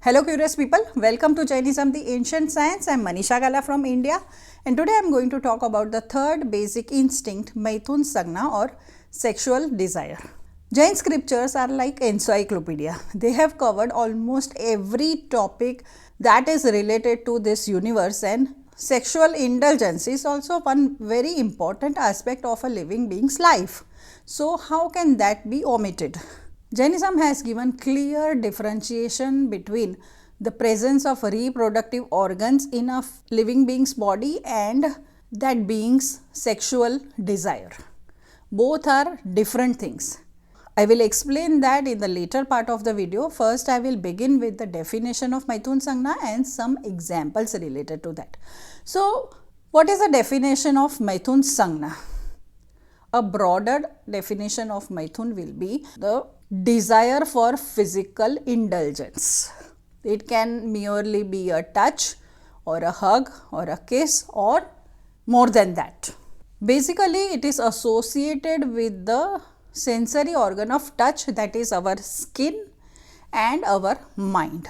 Hello curious people, welcome to Jainism, the ancient science. I am Manisha Gala from India, and today I am going to talk about the third basic instinct, Maithun Sangna, or sexual desire. Jain scriptures are like encyclopedia. They have covered almost every topic that is related to this universe, and sexual indulgence is also one very important aspect of a living being's life. So how can that be omitted? Jainism has given clear differentiation between the presence of reproductive organs in a living being's body and that being's sexual desire. Both are different things. I will explain that in the later part of the video. First, I will begin with the definition of Maithun Sangna and some examples related to that. So, what is the definition of Maithun Sangna? A broader definition of Maithun will be the desire for physical indulgence. It can merely be a touch or a hug or a kiss or more than that. Basically, it is associated with the sensory organ of touch, that is our skin and our mind.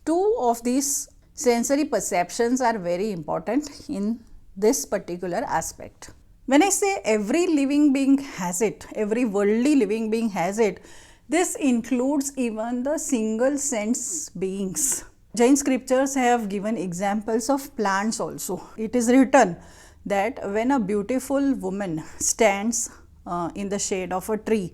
Two of these sensory perceptions are very important in this particular aspect. When I say every living being has it, every worldly living being has it, this includes even the single sense beings. Jain scriptures have given examples of plants also. It is written that when a beautiful woman stands in the shade of a tree,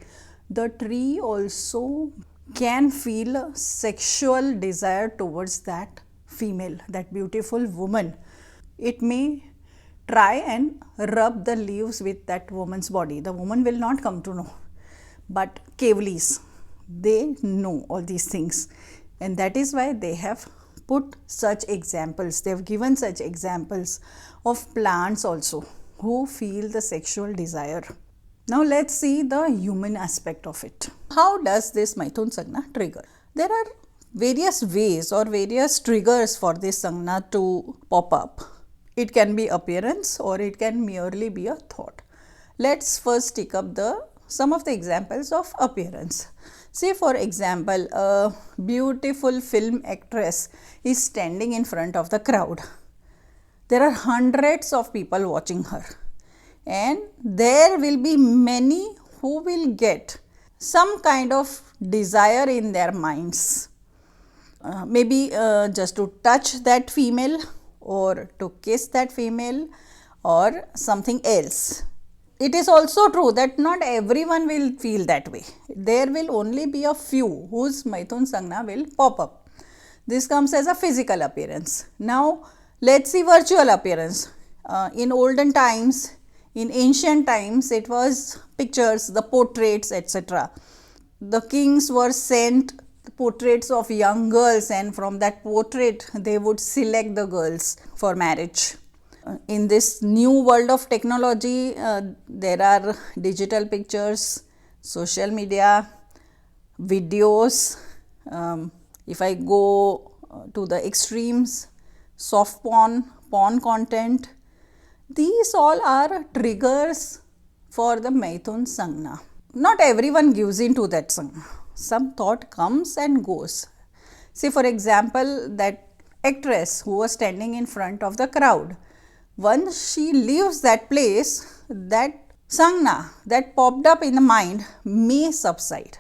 the tree also can feel sexual desire towards that female, that beautiful woman. It may try and rub the leaves with that woman's body. The woman will not come to know, but cavellies, they know all these things, and that is why they have put such examples. They have given such examples of plants also who feel the sexual desire. Now let's see the human aspect of it. How does this Maithun Sangna trigger? There are various ways or various triggers for this Sangna to pop up. It can be appearance or it can merely be a thought. Let's first take up some of the examples of appearance. Say for example, a beautiful film actress is standing in front of the crowd. There are hundreds of people watching her, and there will be many who will get some kind of desire in their minds. Maybe just to touch that female, or to kiss that female, or something else. It is also true that not everyone will feel that way. There will only be a few whose Maithun Sangna will pop up. This comes as a physical appearance. Now let's see virtual appearance. In olden times, in ancient times, it was pictures, the portraits, etc. The kings were sent portraits of young girls, and from that portrait they would select the girls for marriage. In this new world of technology, there are digital pictures, social media, videos. If I go to the extremes, soft porn content, these all are triggers for the Maithun Sangna. Not everyone gives into that Sangna. Some thought comes and goes. Say for example, that actress who was standing in front of the crowd, once she leaves that place, that Sangna that popped up in the mind may subside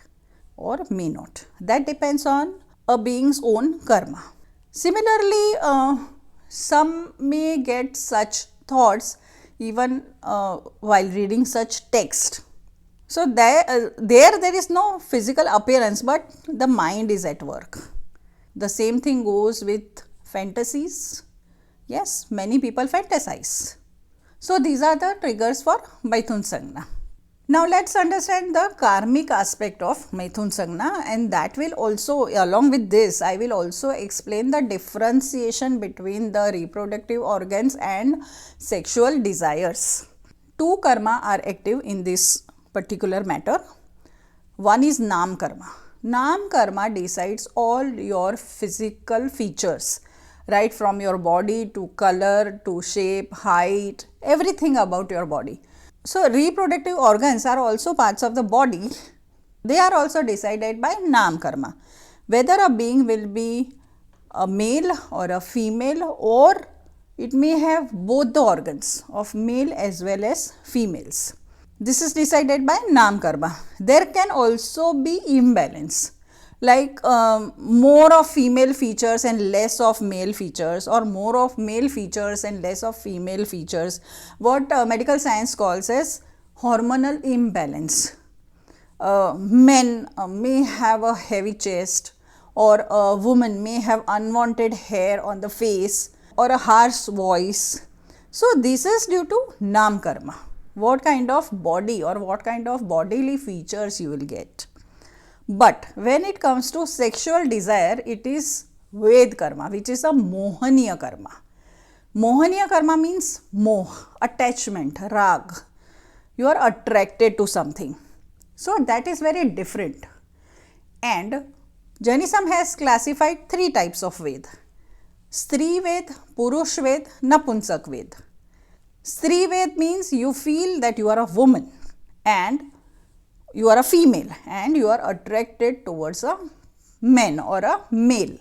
or may not. That depends on a being's own karma. Similarly, some may get such thoughts even while reading such text. So there is no physical appearance, but the mind is at work. The same thing goes with fantasies. Yes, many people fantasize. So these are the triggers for Maithun Sangna. Now let's understand the karmic aspect of Maithun Sangna, and that will also, along with this, I will also explain the differentiation between the reproductive organs and sexual desires. Two karma are active in this particular matter. One is Nam Karma. Nam Karma decides all your physical features, right from your body to color to shape, height, everything about your body. So reproductive organs are also parts of the body. They are also decided by Nam Karma. whether a being will be a male or a female, or it may have both the organs of male as well as females. This is decided by Nam Karma. There can also be imbalance, like more of female features and less of male features, or more of male features and less of female features, what medical science calls as hormonal imbalance. Men may have a heavy chest, or a woman may have unwanted hair on the face, or a harsh voice. So this is due to Nam Karma, what kind of body or what kind of bodily features you will get. But when it comes to sexual desire, it is Ved Karma, which is a Mohaniya Karma. Mohaniya Karma means moh, attachment, rag. You are attracted to something. So that is very different. And Jainism has classified 3 types of Ved: Stri Ved, Purush Ved, Napunsak Ved. Stri Ved means you feel that you are a woman and you are a female and you are attracted towards a man or a male.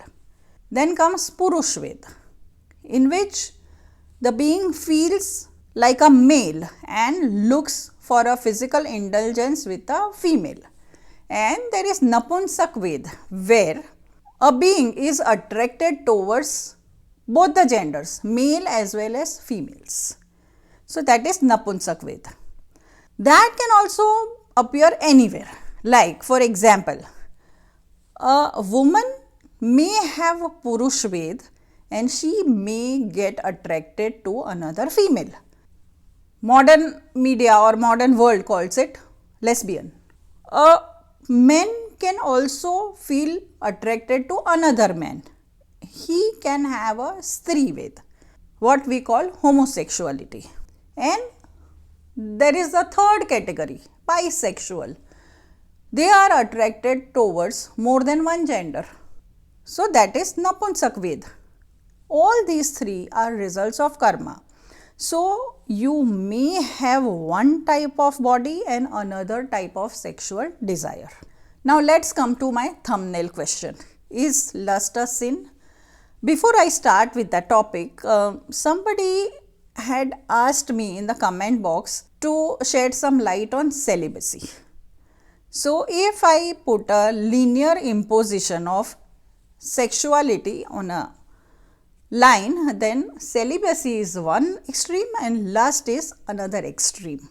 Then comes Purush Ved, in which the being feels like a male and looks for a physical indulgence with a female. And there is Napunsak Ved, where a being is attracted towards both the genders, male as well as females. So that is Napunsak Ved. That can also appear anywhere. Like for example, a woman may have a Purush Ved and she may get attracted to another female. Modern media or modern world calls it lesbian. Men can also feel attracted to another man. He can have a Stri Ved, what we call homosexuality. And there is a third category, bisexual. They are attracted towards more than one gender. So that is Napunsak Ved. All these 3 are results of karma. So you may have one type of body and another type of sexual desire. Now let's come to my thumbnail question. Is lust a sin? Before I start with the topic, somebody had asked me in the comment box to shed some light on celibacy. So if I put a linear imposition of sexuality on a line, then celibacy is one extreme and lust is another extreme.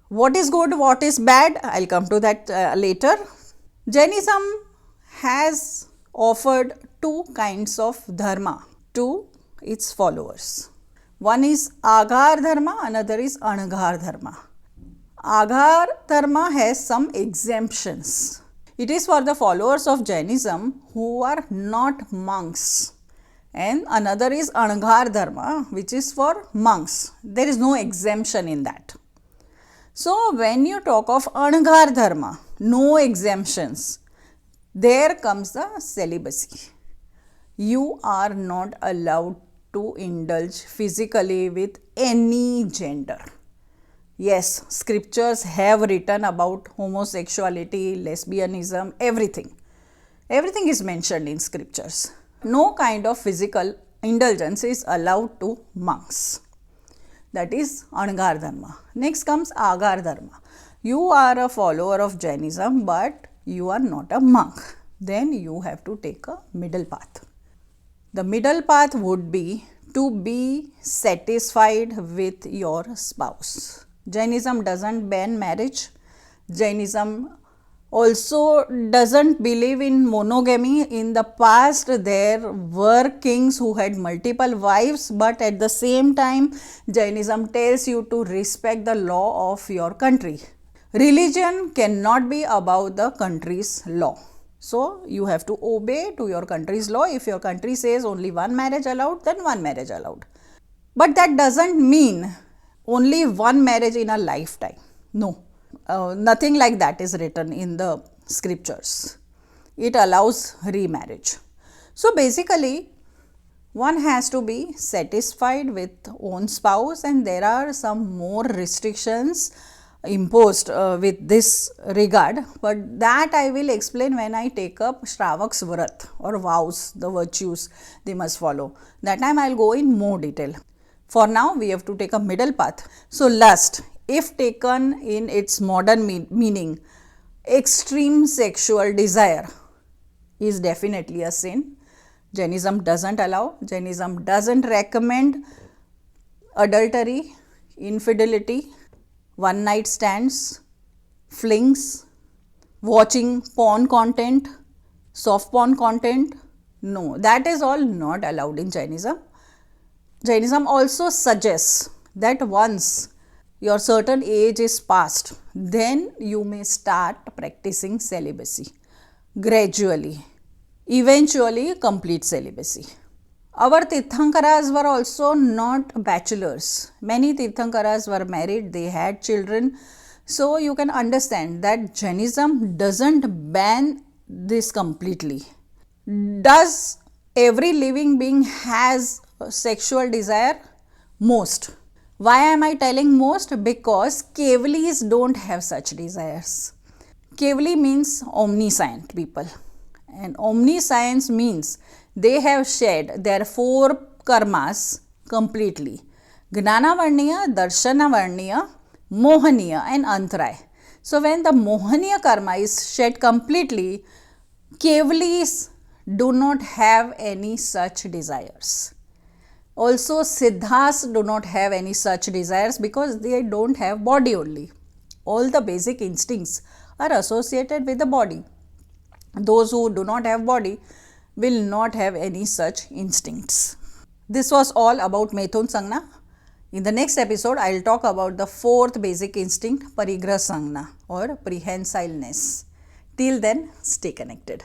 What is good, what is bad? I'll come to that later. Jainism has offered 2 kinds of dharma to its followers. One is Aghar Dharma, another is Anaghar Dharma. Aghar Dharma has some exemptions. It is for the followers of Jainism who are not monks. And another is Anaghar Dharma, which is for monks. There is no exemption in that. So when you talk of Anaghar Dharma, no exemptions, there comes the celibacy. You are not allowed to indulge physically with any gender. Yes, scriptures have written about homosexuality, lesbianism, everything. Everything is mentioned in scriptures. No kind of physical indulgence is allowed to monks. That is Anaghar Dharma. Next comes Aghar Dharma. You are a follower of Jainism, but you are not a monk. Then you have to take a middle path. The middle path would be to be satisfied with your spouse. Jainism doesn't ban marriage. Jainism also doesn't believe in monogamy. In the past, there were kings who had multiple wives, but at the same time, Jainism tells you to respect the law of your country. Religion cannot be above the country's law. So you have to obey to your country's law. If your country says only one marriage allowed, then one marriage allowed. But that doesn't mean only one marriage in a lifetime. No, nothing like that is written in the scriptures. It allows remarriage. So basically, one has to be satisfied with own spouse, and there are some more restrictions imposed with this regard, but that I will explain when I take up Shravak's Vrat or vows, the virtues they must follow. That time I will go in more detail. For now, we have to take a middle path. So, lust, if taken in its modern meaning, extreme sexual desire, is definitely a sin. Jainism doesn't allow, Jainism doesn't recommend adultery, infidelity, one night stands, flings, watching porn content, soft porn content. No, that is all not allowed in Jainism. Jainism also suggests that once your certain age is passed, then you may start practicing celibacy gradually, eventually complete celibacy. Our Tirthankaras were also not bachelors. Many Tirthankaras were married, they had children. So you can understand that Jainism doesn't ban this completely. Does every living being has sexual desire? Most. Why am I telling most? Because Kevalis don't have such desires. Kevali means omniscient people, and omniscience means they have shed their 4 karmas completely: Gnanavarniya, Darshanavarniya, Mohaniya and Antaraya. So when the Mohaniya karma is shed completely, Kevalis do not have any such desires. Also, Siddhas do not have any such desires because they don't have body only. All the basic instincts are associated with the body. Those who do not have body will not have any such instincts. This was all about Maithun Sangna. In the next episode, I will talk about the 4th basic instinct, Parigrah Sangna or prehensileness. Till then, stay connected.